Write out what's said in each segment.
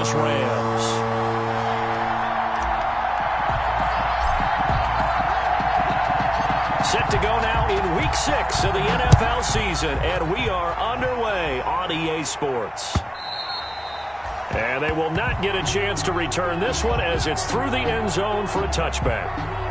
Angeles Rams. Set to go now in Week 6 of the NFL season, and we are underway on EA Sports. And they will not get a chance to return this one as it's through the end zone for a touchback.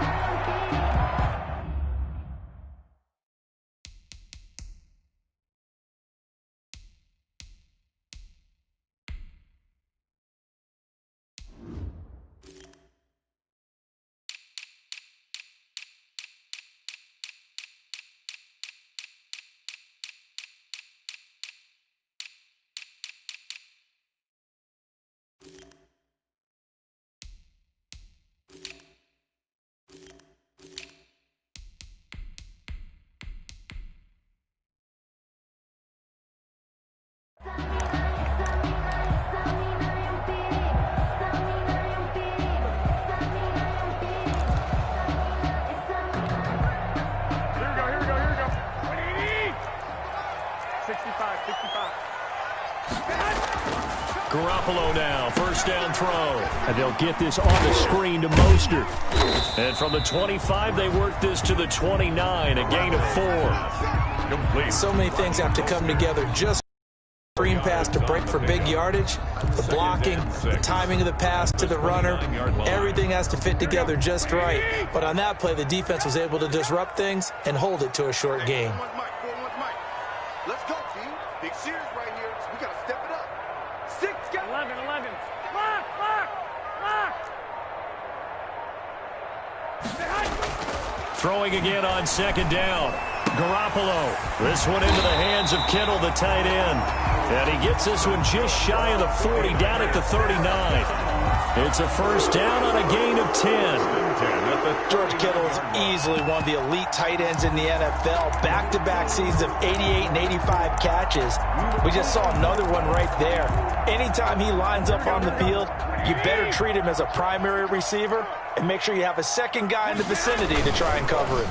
Garoppolo now, first down throw. And they'll get this on the screen to Mostert. And from the 25, they work this to the 29, a gain of 4. Complete. So many things have to come together. Just screen pass to break for big yardage, the blocking, the timing of the pass to the runner. Everything has to fit together just right. But on that play, the defense was able to disrupt things and hold it to a short game. Let's go, team. Big series right here. We got to step it up. 11. Lock. Throwing again on second down. Garoppolo. This one into the hands of Kittle, the tight end. And he gets this one just shy of the 40, down at the 39. It's a first down on a gain of 10. George Kittle is easily one of the elite tight ends in the NFL. Back-to-back seasons of 88 and 85 catches. We just saw another one right there. Anytime he lines up on the field, you better treat him as a primary receiver and make sure you have a second guy in the vicinity to try and cover him.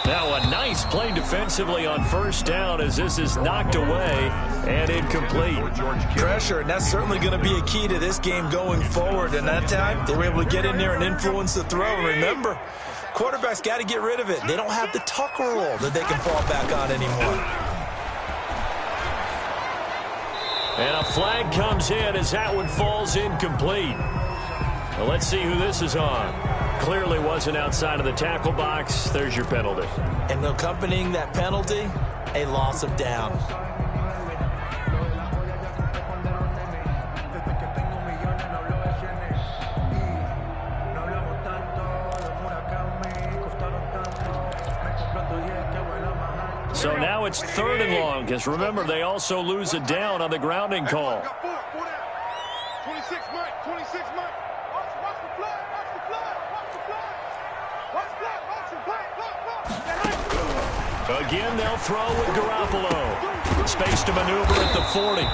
Now a nice play defensively on first down as this is knocked away and incomplete. Pressure, and that's certainly going to be a key to this game going forward. And that time, they were able to get in there and influence the throw. Remember, quarterbacks got to get rid of it. They don't have the tuck rule that they can fall back on anymore. And a flag comes in as that one falls incomplete. Well, let's see who this is on. Clearly wasn't outside of the tackle box. There's your penalty. And accompanying that penalty, a loss of down. So now it's 3rd and long, because remember, they also lose a down on the grounding call. 26, Mike. 26, Mike. Watch the flag. Watch the flag. Watch the flag. Watch the flag. Watch the flag. Again, they'll throw with Garoppolo. Space to maneuver at the 40.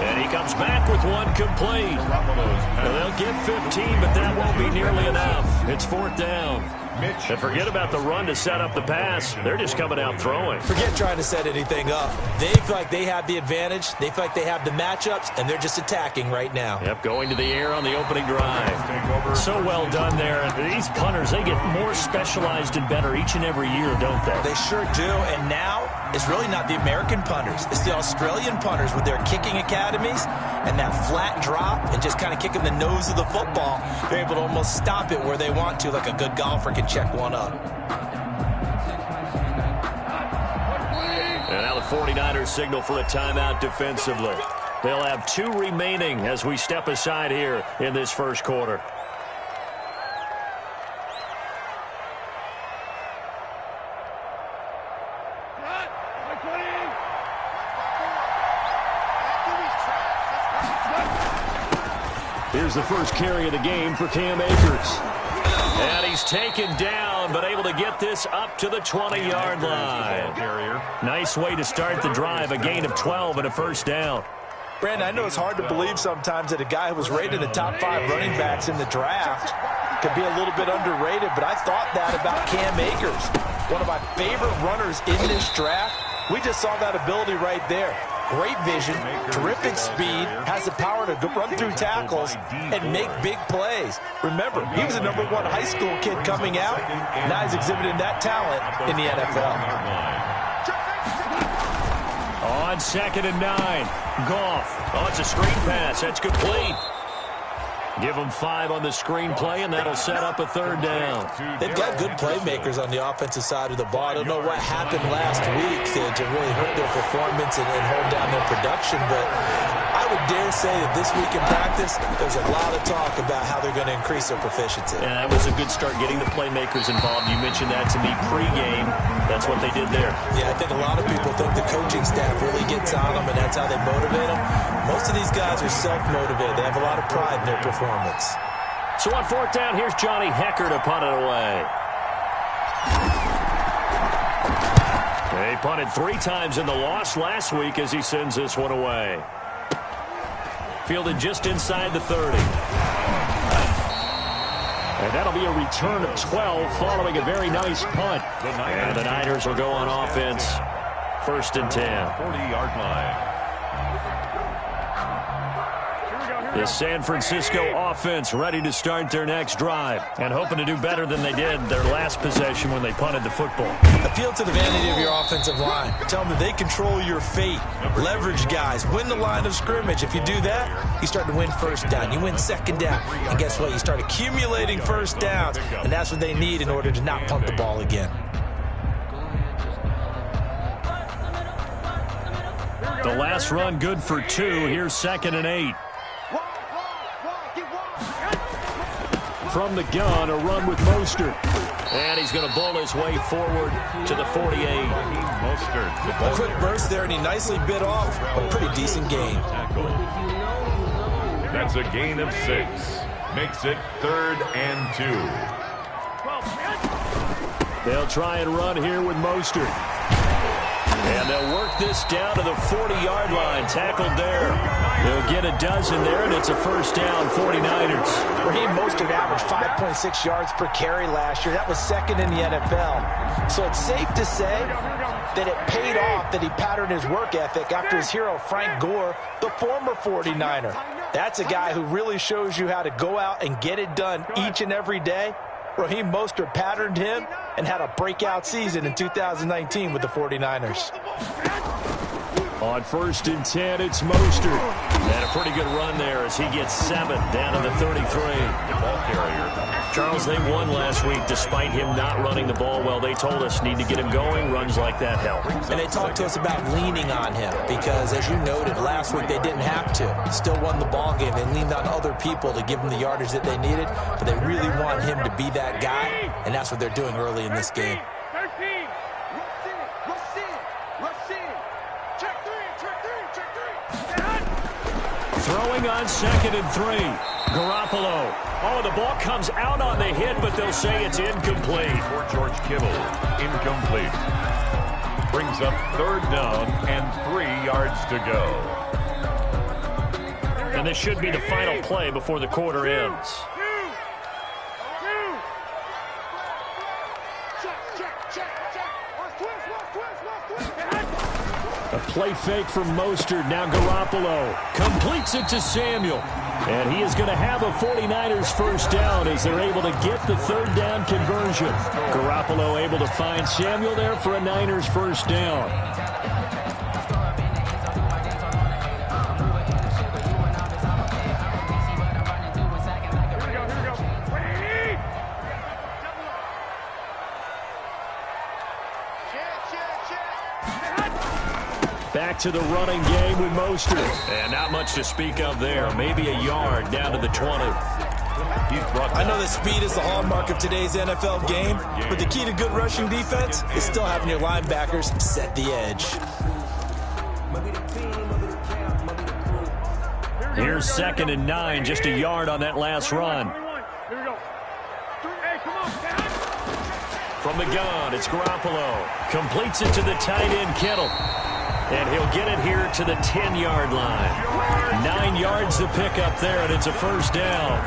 And he comes back with one complete. Well, they'll get 15, but that won't be nearly enough. It's 4th down. And forget about the run to set up the pass. They're just coming out throwing. Forget trying to set anything up. They feel like they have the advantage. They feel like they have the matchups, and they're just attacking right now. Yep, going to the air on the opening drive. So well done there. These punters, they get more specialized and better each and every year, don't they? They sure do. And now, it's really not the American punters. It's the Australian punters with their kicking academies and that flat drop and just kind of kicking the nose of the football. They're able to almost stop it where they want to, like a good golfer can check one up. And now the 49ers signal for a timeout defensively. They'll have 2 remaining as we step aside here in this first quarter. Here's the first carry of the game for Cam Akers. And he's taken down, but able to get this up to the 20-yard line. Nice way to start the drive, a gain of 12 and a first down. Brandon, I know it's hard to believe sometimes that a guy who was rated in the top 5 running backs in the draft could be a little bit underrated, but I thought that about Cam Akers. One of my favorite runners in this draft. We just saw that ability right there. great vision, terrific speed, has the power to run through tackles and make big plays. Remember, he was a #1 high school kid coming out. Now he's exhibiting that talent in the NFL. On 2nd and 9, Goff. Oh, it's a screen pass. That's complete. Give them 5 on the screenplay, and that'll set up a 3rd down. They've got good playmakers on the offensive side of the ball. I don't know what happened last week to really hurt their performance and hold down their production, but I would dare say that this week in practice, there's a lot of talk about how they're going to increase their proficiency. Yeah, that was a good start getting the playmakers involved. You mentioned that to me pregame. That's what they did there. Yeah, I think a lot of people think the coaching staff really gets on them, and that's how they motivate them. Most of these guys are self-motivated. They have a lot of pride in their performance. So on 4th down, here's Johnny Hecker to punt it away. They punted 3 times in the loss last week as he sends this one away. Fielded just inside the 30. And that'll be a return of 12 following a very nice punt. And the Niners will go on offense. 1st and 10. 40-yard line. The San Francisco offense ready to start their next drive and hoping to do better than they did their last possession when they punted the football. Appeal to the vanity of your offensive line. Tell them that they control your fate. Leverage guys. Win the line of scrimmage. If you do that, you start to win 1st down. You win 2nd down. And guess what? You start accumulating 1st downs. And that's what they need in order to not punt the ball again. The last run good for 2. Here's 2nd and 8. From the gun, a run with Mostert. And he's going to bowl his way forward to the 48. A quick burst there, and he nicely bit off a pretty decent gain. That's a gain of 6. Makes it 3rd and 2. They'll try and run here with Mostert. And they'll work this down to the 40-yard line. Tackled there. They'll get a dozen there, and it's a 1st down, 49ers. Raheem Mostert averaged 5.6 yards per carry last year. That was 2nd in the NFL. So it's safe to say that it paid off that he patterned his work ethic after his hero, Frank Gore, the former 49er. That's a guy who really shows you how to go out and get it done each and every day. Raheem Mostert patterned him and had a breakout season in 2019 with the 49ers. On 1st and 10, it's Mostert. And a pretty good run there as he gets 7 down to the 33. Ball carrier. Charles, they won last week despite him not running the ball well. They told us need to get him going. Runs like that help. And they talked to us about leaning on him because, as you noted, last week they didn't have to. Still won the ball game. They leaned on other people to give them the yardage that they needed, but they really want him to be that guy, and that's what they're doing early in this game. 13. Throwing on 2nd and 3. Garoppolo. Oh, the ball comes out on the hit, but they'll say it's incomplete. For George Kittle, incomplete. Brings up 3rd down and 3 yards to go. And this should be the final play before the quarter ends. A play fake from Mostert. Now Garoppolo completes it to Samuel. And he is going to have a 49ers 1st down as they're able to get the 3rd down conversion. Garoppolo able to find Samuel there for a Niners 1st down. Back to the running game with Mostert. And not much to speak of there. Maybe a yard down to the 20. I know that speed is the hallmark of today's NFL game, but the key to good rushing defense is still having your linebackers set the edge. Here's 2nd and 9, just a yard on that last run. From the gun, it's Garoppolo. Completes it to the tight end, Kittle. And he'll get it here to the 10-yard line. 9 yards to pick up there, and it's a first down.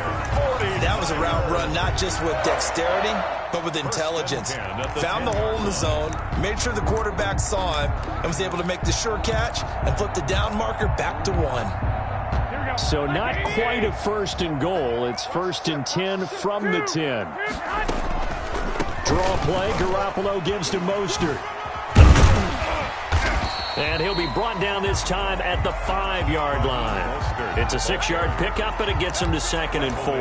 That was a route run not just with dexterity, but with intelligence. Found the hole in the zone, made sure the quarterback saw him, and was able to make the sure catch and flip the down marker back to 1. So not quite a first and goal. It's first and 10 from the 10. Draw play. Garoppolo gives to Mostert. And he'll be brought down this time at the 5-yard line. It's a 6-yard pickup, but it gets him to 2nd and 4.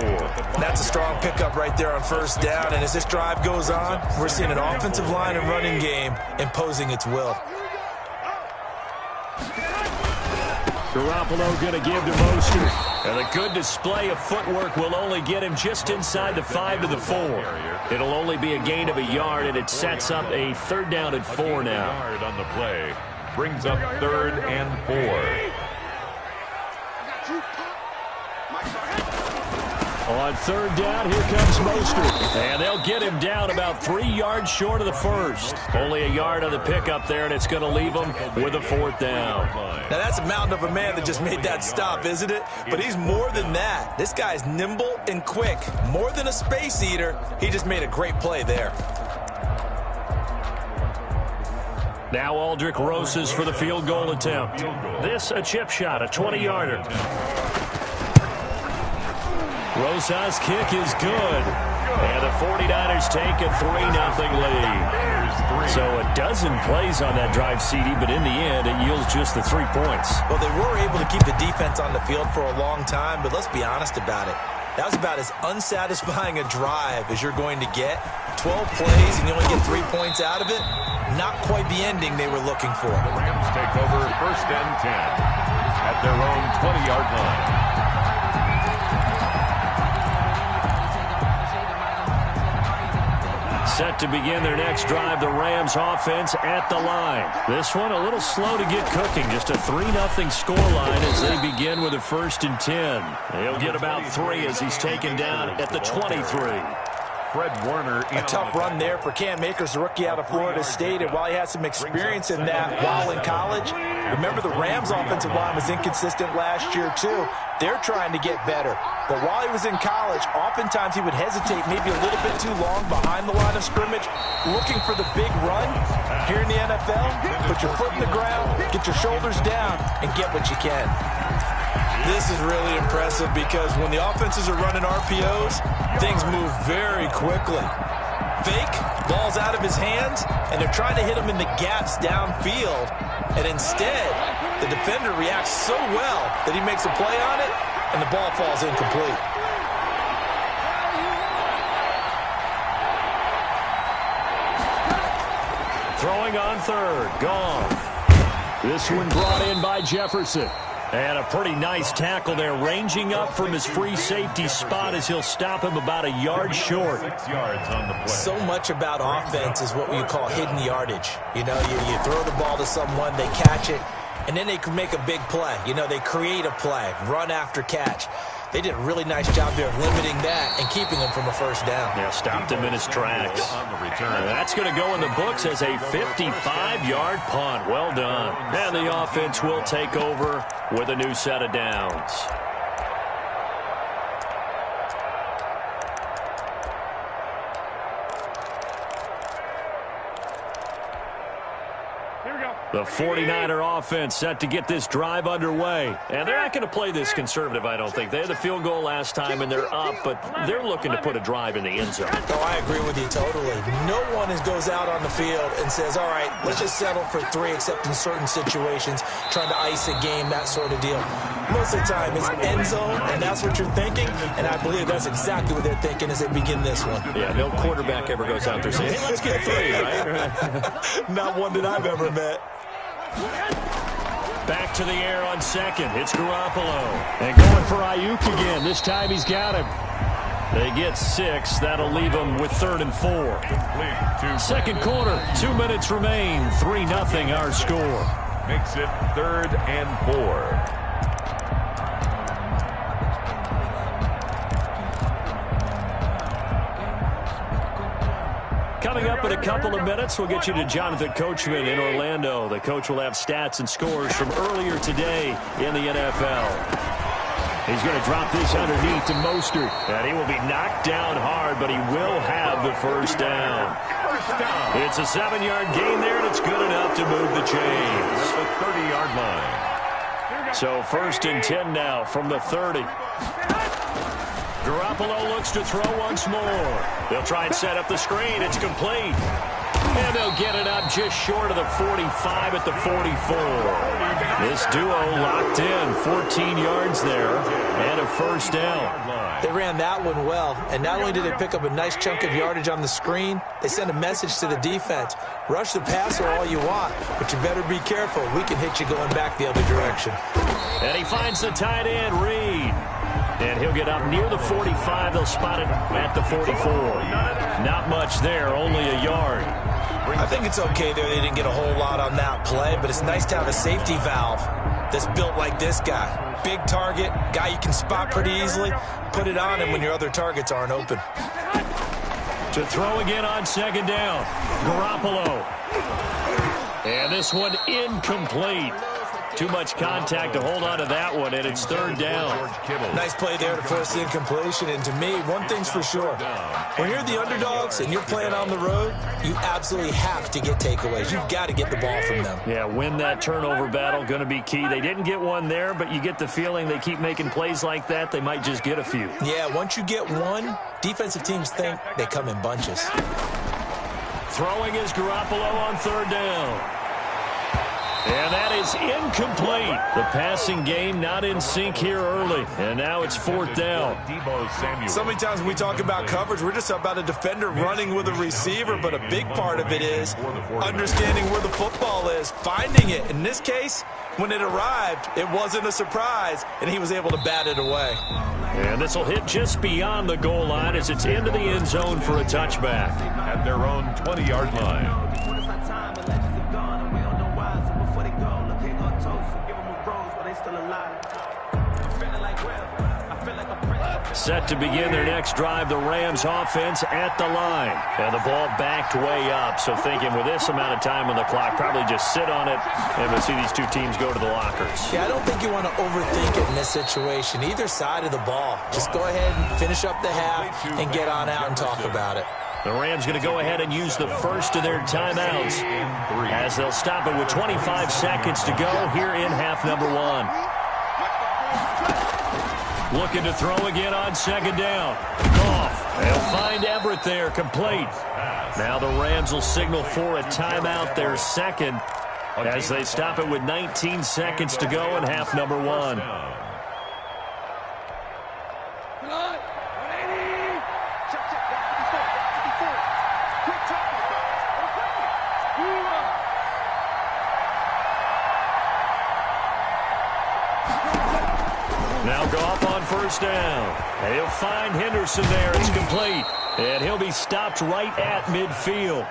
That's a strong pickup right there on first down. And as this drive goes on, we're seeing an offensive line and running game imposing its will. Garoppolo going to give to Mostert. And a good display of footwork will only get him just inside the 5 to the 4. It'll only be a gain of a yard, and it sets up a 3rd down at 4 now. On the play. Brings up 3rd and 4. On 3rd down, here comes Mostert. And they'll get him down about 3 yards short of the first. Only a yard on the pickup there, and it's going to leave him with a 4th down. Now, that's a mountain of a man that just made that stop, isn't it? But he's more than that. This guy's nimble and quick. More than a space eater, he just made a great play there. Now Aldrich Rosas for the field goal attempt. This a chip shot, a 20-yarder. Rosas' kick is good. And the 49ers take a 3-0 lead. So a dozen plays on that drive, CD, but in the end, it yields just the 3 points. Well, they were able to keep the defense on the field for a long time, but let's be honest about it. That was about as unsatisfying a drive as you're going to get. 12 plays and you only get 3 points out of it. Not quite the ending they were looking for. The Rams take over 1st and 10 at their own 20-yard line. Set to begin their next drive, the Rams offense at the line. This one a little slow to get cooking. Just a 3-0 scoreline as they begin with a 1st and 10. He'll get about 3 as he's taken down at the 23. Fred Warner. A tough run there for Cam Akers, the rookie out of Florida State. And while he had some experience in that while in college, remember the Rams offensive line was inconsistent last year too. They're trying to get better. But while he was in college, oftentimes he would hesitate maybe a little bit too long behind the line of scrimmage, looking for the big run. Here in the NFL, put your foot in the ground, get your shoulders down, and get what you can. This is really impressive because when the offenses are running RPOs, things move very quickly. Fake, ball's out of his hands, and they're trying to hit him in the gaps downfield. And instead, the defender reacts so well that he makes a play on it, and the ball falls incomplete. Throwing on 3rd, gone. This one brought in by Jefferson. And a pretty nice tackle there, ranging up from his free safety spot as he'll stop him about a yard short. 6 yards on the play. So much about offense is what we call hidden yardage. You know, you throw the ball to someone, they catch it, and then they can make a big play. You know, they create a play, run after catch. They did a really nice job there of limiting that and keeping him from a 1st down. Yeah, stopped him in his tracks. On the return. That's going to go in the books as a 55-yard punt. Well done. And the offense will take over with a new set of downs. The 49er offense set to get this drive underway. And they're not going to play this conservative, I don't think. They had the field goal last time, and they're up, but they're looking to put a drive in the end zone. Oh, I agree with you totally. No one goes out on the field and says, all right, let's just settle for 3, except in certain situations, trying to ice a game, that sort of deal. Most of the time, it's end zone, and that's what you're thinking, and I believe that's exactly what they're thinking as they begin this one. Yeah, no quarterback ever goes out there saying, hey, let's get 3, right? Not one that I've ever met. Back to the air on 2nd. It's Garoppolo. And going for Ayuk again. This time he's got him. They get 6. That'll leave them with 3rd and 4. 2nd quarter. 2 minutes remain. 3-0 our score. Makes it 3rd and 4. Coming up up in a couple of minutes. We'll get you to Jonathan Coachman in Orlando. The coach will have stats and scores from earlier today in the NFL. He's going to drop this underneath to Mostert. And he will be knocked down hard, but he will have the first down. It's a 7-yard gain there, and it's good enough to move the chains. At the 30-yard line. So 1st and 10 now from the 30. Garoppolo looks to throw once more. They'll try and set up the screen. It's complete. And they'll get it up just short of the 45 at the 44. This duo locked in. 14 yards there and a first down. They ran that one well, and not only did they pick up a nice chunk of yardage on the screen, they sent a message to the defense. Rush the passer all you want, but you better be careful. We can hit you going back the other direction. And he finds the tight end, Reed. And he'll get up near the 45. They'll spot it at the 44. Not much there, only a yard. I think it's okay there. They didn't get a whole lot on that play, but it's nice to have a safety valve that's built like this guy. Big target, guy you can spot pretty easily. Put it on him when your other targets aren't open. To throw again on 2nd down. Garoppolo. And this one incomplete. Too much contact to hold on to that one, and it's 3rd down. Nice play there to force the incompletion, and to me, one thing's for sure. When you're the underdogs and you're playing on the road, you absolutely have to get takeaways. You've got to get the ball from them. Yeah, win that turnover battle, going to be key. They didn't get one there, but you get the feeling they keep making plays like that, they might just get a few. Yeah, once you get one, defensive teams think they come in bunches. Throwing is Garoppolo on 3rd down. And that is incomplete. The passing game not in sync here early. And now it's 4th down. So many times when we talk about coverage, we're just about a defender running with a receiver, but a big part of it is understanding where the football is, finding it. In this case, when it arrived, it wasn't a surprise, and he was able to bat it away. And this will hit just beyond the goal line as it's into the end zone for a touchback. At their own 20-yard line. Set to begin their next drive, the Rams offense at the line. And the ball backed way up, so thinking with this amount of time on the clock, probably just sit on it, and we'll see these two teams go to the lockers. Yeah, I don't think you want to overthink it in this situation. Either side of the ball. Just go ahead and finish up the half and get on out and talk about it. The Rams going to go ahead and use the first of their timeouts as they'll stop it with 25 seconds to go here in half number 1. Looking to throw again on 2nd down. Goff. They'll find Everett there, complete. Now the Rams will signal for a timeout, their second, as they stop it with 19 seconds to go in half number 1. Now Goff on 1st down. He'll find Henderson there. It's complete. And he'll be stopped right at midfield.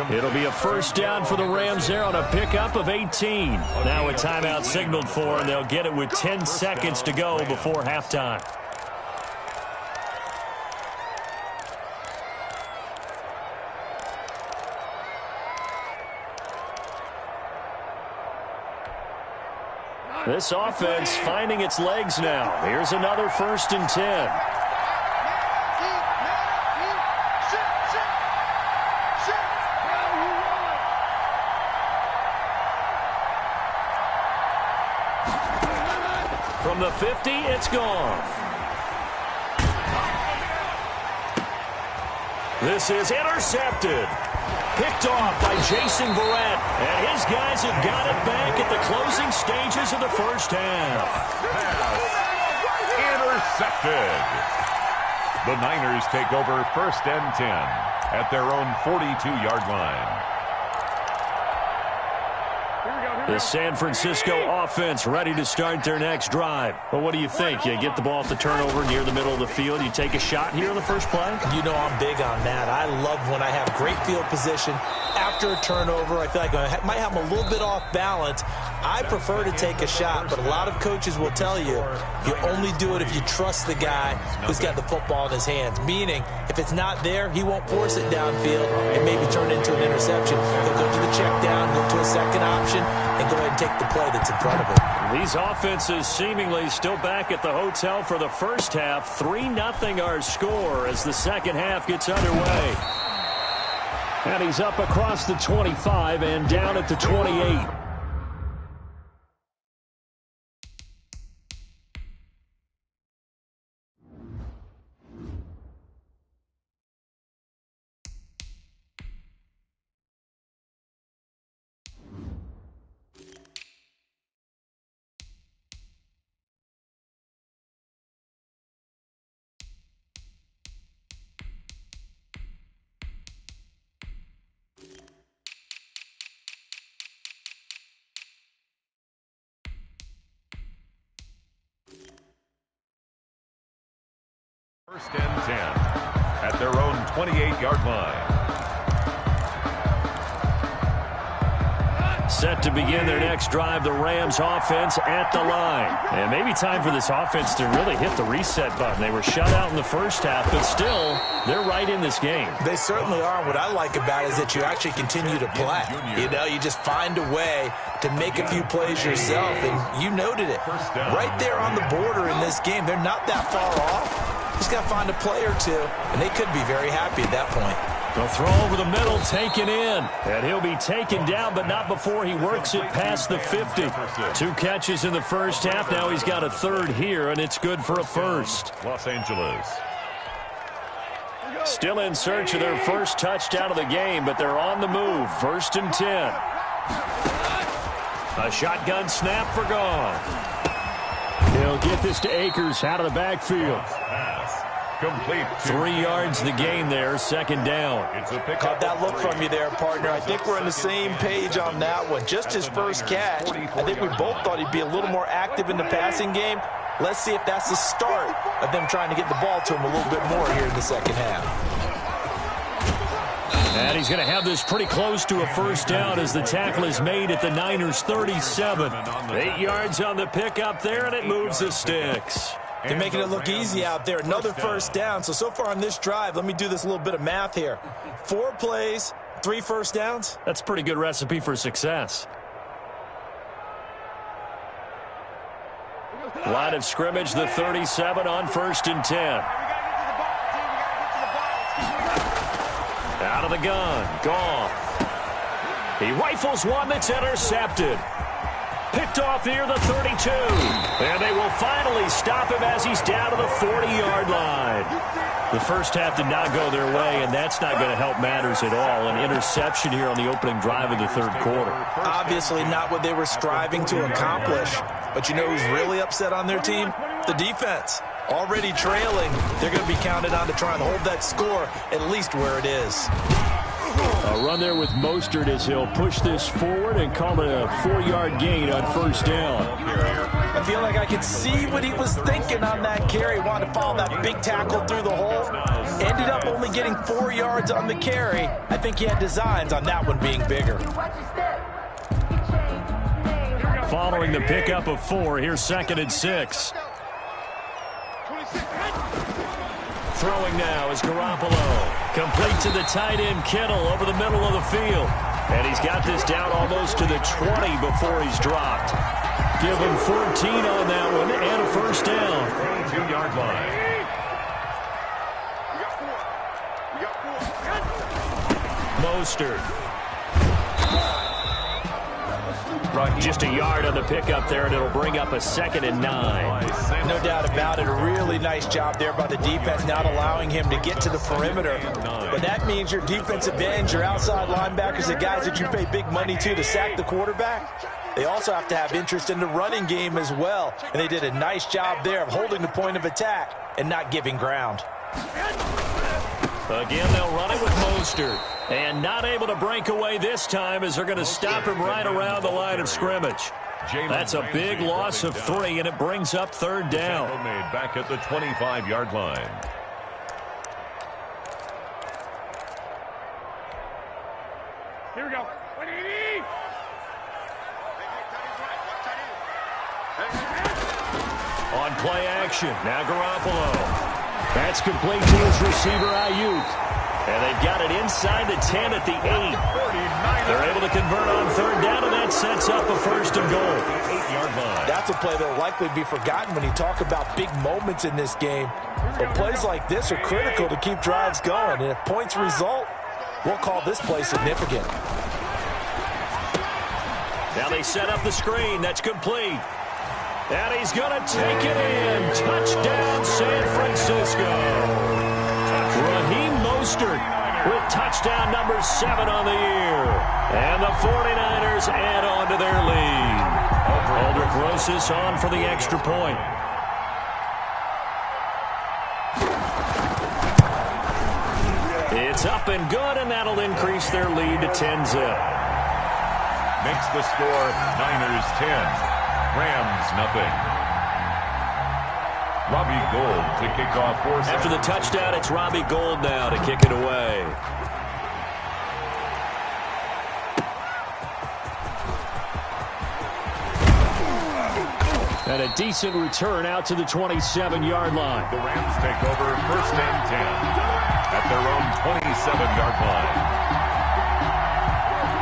It'll be a 1st down for the Rams there on a pickup of 18. Now a timeout signaled for, and they'll get it with 10 seconds to go before halftime. This offense finding its legs now. Here's another 1st and 10. From the 50, it's gone. This is intercepted. Picked off by Jason Verrett. And his guys have got it back at the closing stages of the first half. Intercepted. The Niners take over 1st and 10 at their own 42-yard line. The San Francisco offense ready to start their next drive. Well, what do you think? You get the ball off the turnover near the middle of the field. You take a shot here in the first play? You know I'm big on that. I love when I have great field position after a turnover. I feel like I might have them a little bit off balance. I prefer to take a shot, but a lot of coaches will tell you only do it if you trust the guy who's got the football in his hands. Meaning, if it's not there, he won't force it downfield and maybe turn it into an interception. He'll go to the check down, go to a second option, and go ahead and take the play that's in front of him. These offenses seemingly still back at the hotel for the first half. 3-0 our score as the second half gets underway. And he's up across the 25 and down at the 28. First and 10 at their own 28-yard line. Set to begin their next drive, the Rams offense at the line. And maybe time for this offense to really hit the reset button. They were shut out in the first half, but still, they're right in this game. They certainly are. What I like about it is that you actually continue to play. You know, you just find a way to make a few plays yourself, and you noted it. Right there on the border in this game, they're not that far off. Just got to find a play or two, and they could be very happy at that point. The throw over the middle, taken in. And he'll be taken down, but not before he works it past the 50. 2 catches in the first half. Now he's got a third here, and it's good for a first. Los Angeles. Still in search of their first touchdown of the game, but they're on the move. 1st and 10. A shotgun snap for Gone. He'll get this to Akers out of the backfield. Pass complete. 3 yards the gain there, 2nd down. It's a pick. Caught that look from you there, partner. I think we're on the same page on that one. Just his first catch. I think we both thought he'd be a little more active in the passing game. Let's see if that's the start of them trying to get the ball to him a little bit more here in the second half. And he's going to have this pretty close to a first down as the tackle is made at the Niners' 37. 8 yards on the pickup there, and it moves the sticks. They're making it look easy out there. Another first down. So far on this drive, let me do this little bit of math here. 4 plays, 3 first downs. That's a pretty good recipe for success. Line of scrimmage, the 37 on 1st and 10. Out of the gun, Goff. He rifles one that's intercepted. Picked off near the 32. And they will finally stop him as he's down to the 40-yard line. The first half did not go their way, and that's not going to help matters at all. An interception here on the opening drive of the 3rd quarter. Obviously not what they were striving to accomplish. But you know who's really upset on their team? The defense. Already trailing, they're going to be counted on to try and hold that score at least where it is. A run there with Mostert as he'll push this forward and call it a 4-yard gain on 1st down. I feel like I could see what he was thinking on that carry. Wanted to follow that big tackle through the hole. Ended up only getting 4 yards on the carry. I think he had designs on that one being bigger. Following the pickup of 4, here's 2nd and 6. Throwing now is Garoppolo. Complete to the tight end Kittle over the middle of the field. And he's got this down almost to the 20 before he's dropped. Give him 14 on that one and a first down. 22-yard line. Mostert. Just a yard on the pickup there, and it'll bring up a 2nd and 9. No doubt about it. A really nice job there by the defense, not allowing him to get to the perimeter. But that means your defensive ends, your outside linebackers, the guys that you pay big money to sack the quarterback, they also have to have interest in the running game as well. And they did a nice job there of holding the point of attack and not giving ground. Again, they'll run it with Mostert. And not able to break away this time as they're going to stop him right around the line of scrimmage. That's a big loss of 3, and it brings up third down. Made back at the 25-yard line. Here we go. On play action, now Garoppolo. That's complete to his receiver, Ayuk. And they've got it inside the 10 at the 8. They're able to convert on third down, and that sets up a first and goal. 8-yard line. That's a play that will likely be forgotten when you talk about big moments in this game. But plays like this are critical to keep drives going. And if points result, we'll call this play significant. Now they set up the screen. That's complete. And he's going to take it in. Touchdown, San Francisco. Raheem Mostert with touchdown number 7 on the year. And the 49ers add on to their lead. Aldrich Rosas on for the extra point. It's up and good, and that'll increase their lead to 10-zip. Makes the score Niners 10. Rams nothing. Robbie Gould to kick off for After the touchdown, it's Robbie Gould now to kick it away. And a decent return out to the 27-yard line. The Rams take over first and 10 at their own 27-yard line.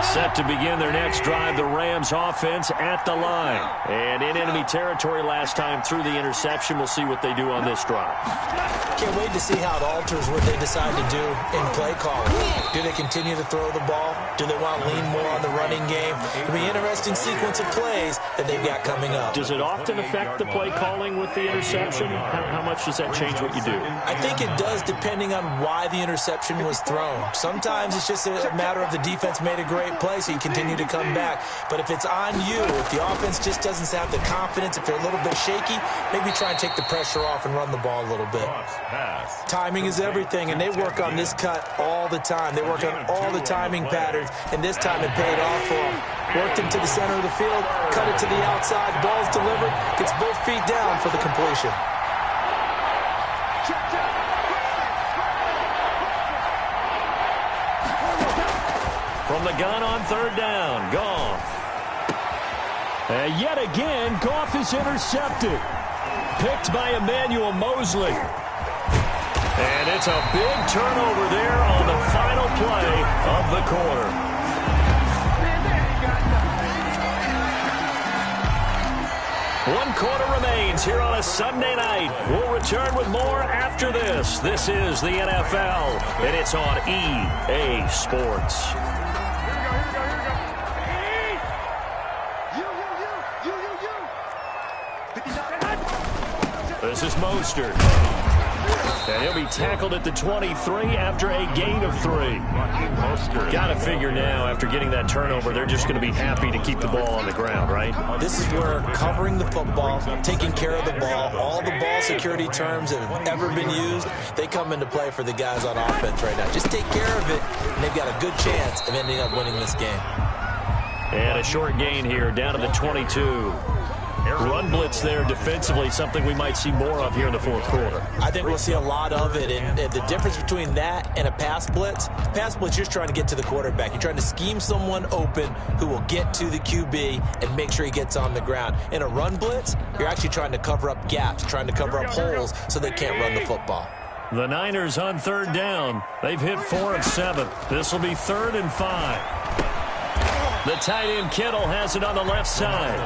Set to begin their next drive, the Rams offense at the line. And in enemy territory last time through the interception. We'll see what they do on this drive. Can't wait to see how it alters what they decide to do in play calling. Do they continue to throw the ball? Do they want to lean more on the running game? It'll be an interesting sequence of plays that they've got coming up. Does it often affect the play calling with the interception? How much does that change what you do? I think it does, depending on why the interception was thrown. Sometimes it's just a matter of the defense made a great play, so you continue to come back. But if it's on you, if the offense just doesn't have the confidence, if they're a little bit shaky, maybe try and take the pressure off and run the ball a little bit. Timing is everything, and they work on this cut all the time. They work on all the timing patterns, and this time it paid off for them. Worked him to the center of the field, cut it to the outside, ball's delivered, gets both feet down for the completion. From the gun on third down, Goff. And yet again, Goff is intercepted. Picked by Emmanuel Mosley. And it's a big turnover there on the final play of the quarter. One quarter remains here on a Sunday night. We'll return with more after this. This is the NFL, and it's on EA Sports. This is Mostert. And he'll be tackled at the 23 after a gain of 3. Got to figure now, after getting that turnover, they're just going to be happy to keep the ball on the ground, right? This is where covering the football, taking care of the ball, all the ball security terms that have ever been used, they come into play for the guys on offense right now. Just take care of it, and they've got a good chance of ending up winning this game. And a short gain here, down to the 22. Run blitz there defensively, something we might see more of here in the fourth quarter. I think we'll see a lot of it, and the difference between that and a pass blitz, you're just trying to get to the quarterback. You're trying to scheme someone open who will get to the QB and make sure he gets on the ground. In a run blitz, you're actually trying to cover up gaps, trying to cover up holes so they can't run the football. The Niners on third down. They've hit 4 of 7. This will be 3rd and 5. The tight end Kittle has it on the left side.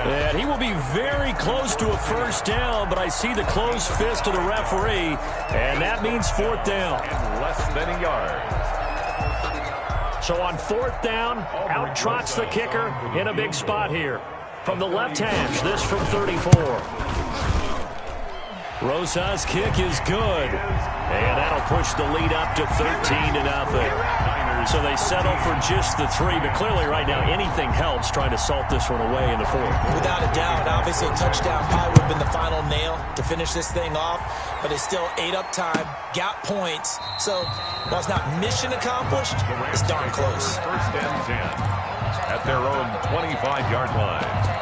And he will be very close to a first down, but I see the closed fist of the referee, and that means 4th down. And less than a yard. So on 4th down, out trots the kicker in a big spot here. From the left hash, this from 34. Rosas' kick is good. And that'll push the lead up to 13-0. So they settle for just the 3, but clearly right now anything helps trying to salt this one away in the 4th. Without a doubt, obviously a touchdown probably would have been the final nail to finish this thing off, but it's still ate up time, got points. So while it's not mission accomplished, it's darn close. First and 10 at their own 25-yard line.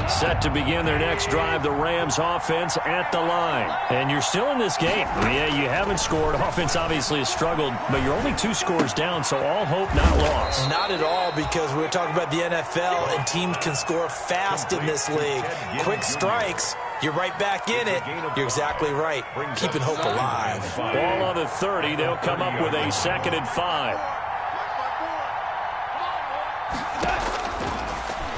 Set to begin their next drive, the Rams offense at the line. And you're still in this game. Yeah, you haven't scored. Offense obviously has struggled, but you're only 2 scores down, so all hope not lost. Not at all, because we're talking about the NFL, and teams can score fast in this league. Quick strikes, you're right back in it. You're exactly right. Keeping hope alive. Ball on the 30. They'll come up with a 2nd and 5.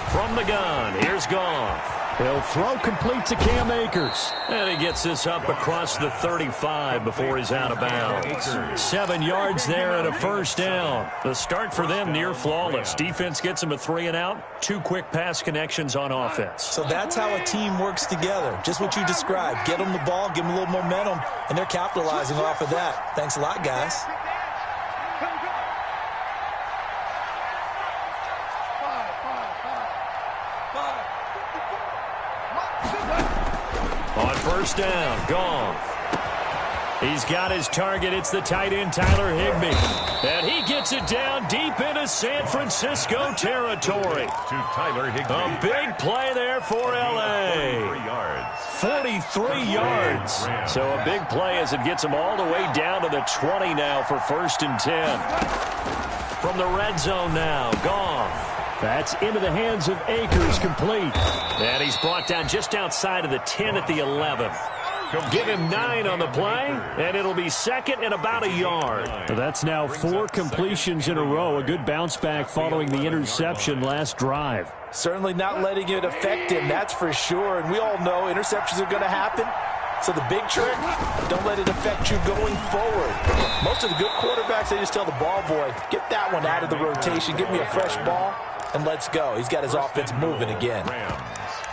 From the gun, here's Goff. He'll throw complete to Cam Akers. And he gets this up across the 35 before he's out of bounds. 7 yards there and a first down. The start for them near flawless. Defense gets them a 3 and out. 2 quick pass connections on offense. So that's how a team works together. Just what you described. Get them the ball, give them a little momentum, and they're capitalizing off of that. Thanks a lot, guys. On first down, Goff. He's got his target. It's the tight end, Tyler Higbee. And he gets it down deep into San Francisco territory. To Tyler Higbee. A big play there for L.A. 43 yards. So a big play as it gets him all the way down to the 20 now for 1st and 10. From the red zone now, Goff. That's into the hands of Akers, complete. And he's brought down just outside of the 10 at the 11. Give him 9 on the play, and it'll be 2nd and about a yard. That's now 4 completions in a row. A good bounce back following the interception last drive. Certainly not letting it affect him, that's for sure. And we all know interceptions are going to happen. So the big trick, don't let it affect you going forward. Most of the good quarterbacks, they just tell the ball boy, get that one out of the rotation, give me a fresh ball, and let's go. He's got his offense moving again.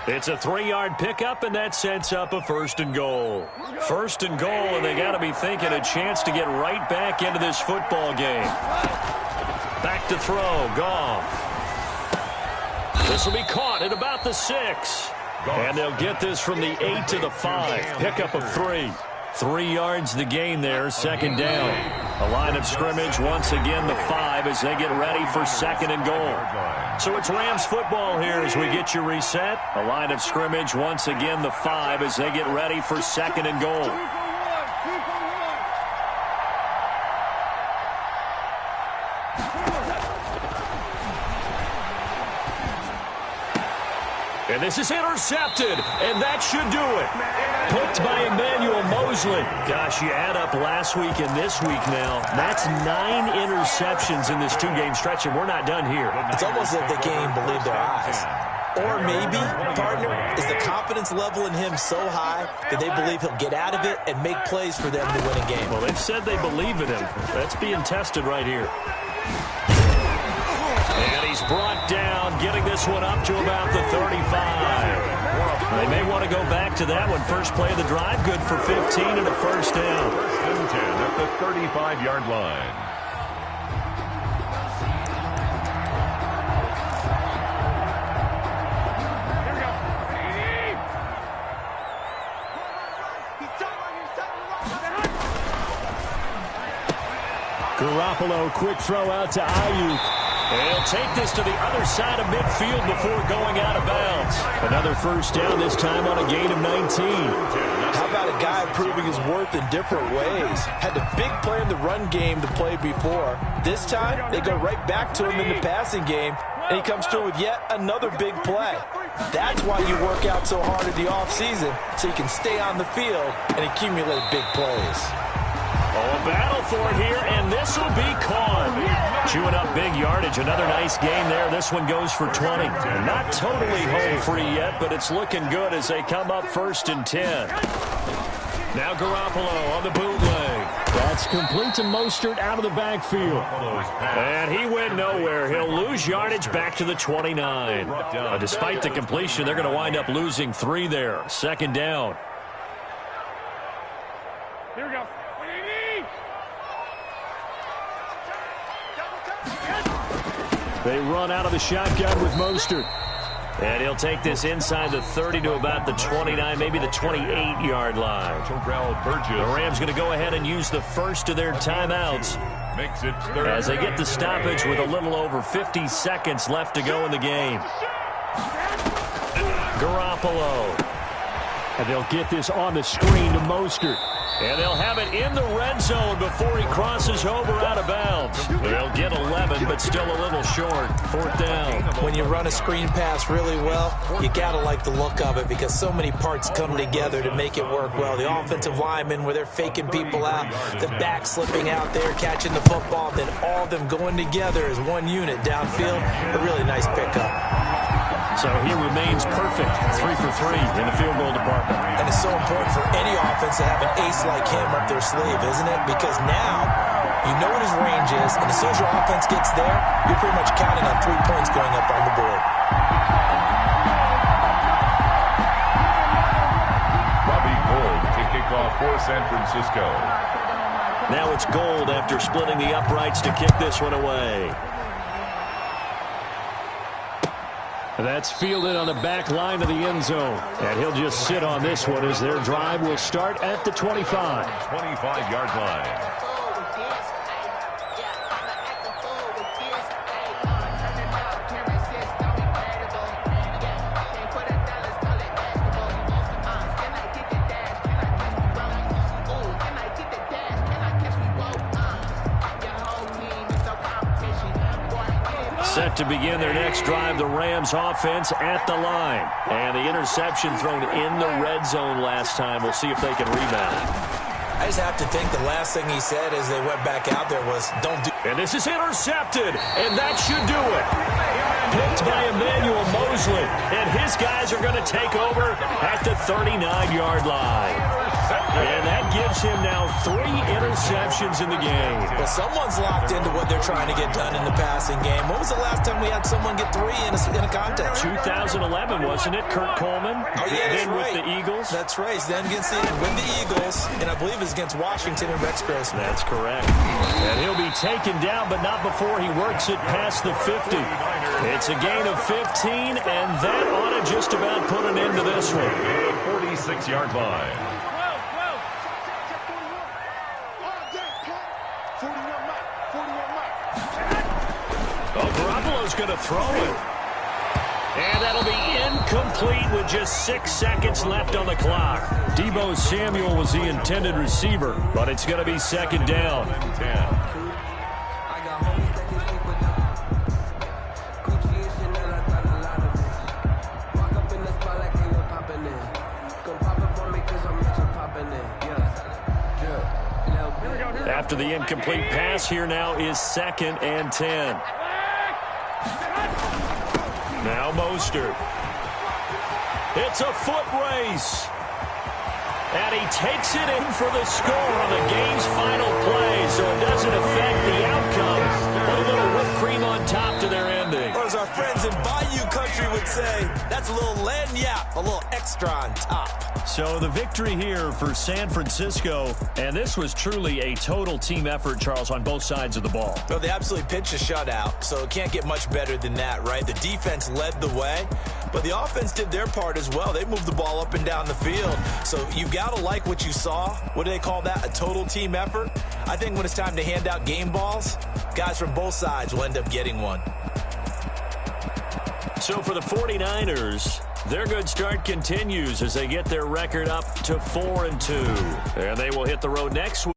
It's a 3-yard pickup, and that sets up a 1st and goal. 1st and goal, and they got to be thinking a chance to get right back into this football game. Back to throw, Goff. This will be caught at about the 6. And they'll get this from the 8 to the 5. Pickup of 3. 3 yards the gain there, 2nd down. A line of scrimmage, once again the 5 as they get ready for 2nd and goal. So it's Rams football here as we get you reset. A line of scrimmage, once again the 5 as they get ready for 2nd and goal. And this is intercepted, and that should do it. Picked by Emmanuel Mosley. Gosh, you add up last week and this week now. That's 9 interceptions in this 2-game stretch, and we're not done here. It's almost like they can't even believe their eyes. Or maybe, partner, is the confidence level in him so high that they believe he'll get out of it and make plays for them to win a game. Well, they've said they believe in him. That's being tested right here. And he's brought down, getting this one up to about the 35. They may want to go back to that one. First play of the drive, good for 15 and a 1st down. 1st and 10 at the 35-yard line. Garoppolo, quick throw out to Ayuk. He'll take this to the other side of midfield before going out of bounds. Another 1st down, this time on a gain of 19. How about a guy proving his worth in different ways? Had the big play in the run game to play before. This time, they go right back to him in the passing game, and he comes through with yet another big play. That's why you work out so hard in the offseason, so you can stay on the field and accumulate big plays. Oh, a battle for it here, and this will be caught. Chewing up big yardage. Another nice gain there. This one goes for 20. Not totally home free yet, but it's looking good as they come up 1st and 10. Now Garoppolo on the bootleg. That's complete to Mostert out of the backfield. And he went nowhere. He'll lose yardage back to the 29. Despite the completion, they're going to wind up losing 3 there. Second down. Here we go. They run out of the shotgun with Mostert. And he'll take this inside the 30 to about the 29, maybe the 28-yard line. The Rams going to go ahead and use the first of their timeouts as they get the stoppage with a little over 50 seconds left to go in the game. Garoppolo. And they'll get this on the screen to Mostert. And they'll have it in the red zone before he crosses over out of bounds. They'll get 11, but still a little short. Fourth down. When you run a screen pass really well, you got to like the look of it because so many parts come together to make it work well. The offensive linemen, where they're faking people out, the back slipping out there, catching the football, then all of them going together as one unit downfield. A really nice pickup. So he remains perfect, 3 for 3 in the field goal department. And it's so important for any offense to have an ace like him up their sleeve, isn't it? Because now you know what his range is, and as soon as your offense gets there, you're pretty much counting on 3 points going up on the board. Robbie Gould to kick off for San Francisco. Now it's Gould after splitting the uprights to kick this one away. That's fielded on the back line of the end zone. And he'll just sit on this one as their drive will start at the 25. 25-yard line. Set to begin their next drive, the Rams offense at the line. And the interception thrown in the red zone last time. We'll see if they can rebound. I just have to think the last thing he said as they went back out there was, don't do... And this is intercepted, and that should do it. Picked by Emmanuel Mosley, and his guys are going to take over at the 39-yard line. And that gives him now 3 interceptions in the game. Well, someone's locked into what they're trying to get done in the passing game. When was the last time we had someone get 3 in a contest? 2011, wasn't it? Kurt Coleman. Oh, yeah, that's then right. With the Eagles. That's right. Then with the Eagles, and I believe it's against Washington and Rex Grossman. That's correct. And he'll be taken down, but not before he works it past the 50. It's a gain of 15, and that ought to just about put an end to this one. 46-yard line. Garoppolo's going to throw it. And that'll be incomplete with just 6 seconds left on the clock. Deebo Samuel was the intended receiver, but it's going to be second down. 10. After the incomplete pass, here now is 2nd and 10. Now Mostert. It's a foot race. And he takes it in for the score on the game's final play, so it doesn't affect the outcome. Put a little whipped cream on top to their ending. Or as our friends in Bayou Country would say, that's a little lagniappe, a little extra on top. So the victory here for San Francisco, and this was truly a total team effort, Charles, on both sides of the ball. Well, they absolutely pitched a shutout, so it can't get much better than that, right? The defense led the way, but the offense did their part as well. They moved the ball up and down the field, so you got to like what you saw. What do they call that? A total team effort? I think when it's time to hand out game balls, guys from both sides will end up getting one. So for the 49ers, their good start continues as they get their record up to 4-2. And they will hit the road next week.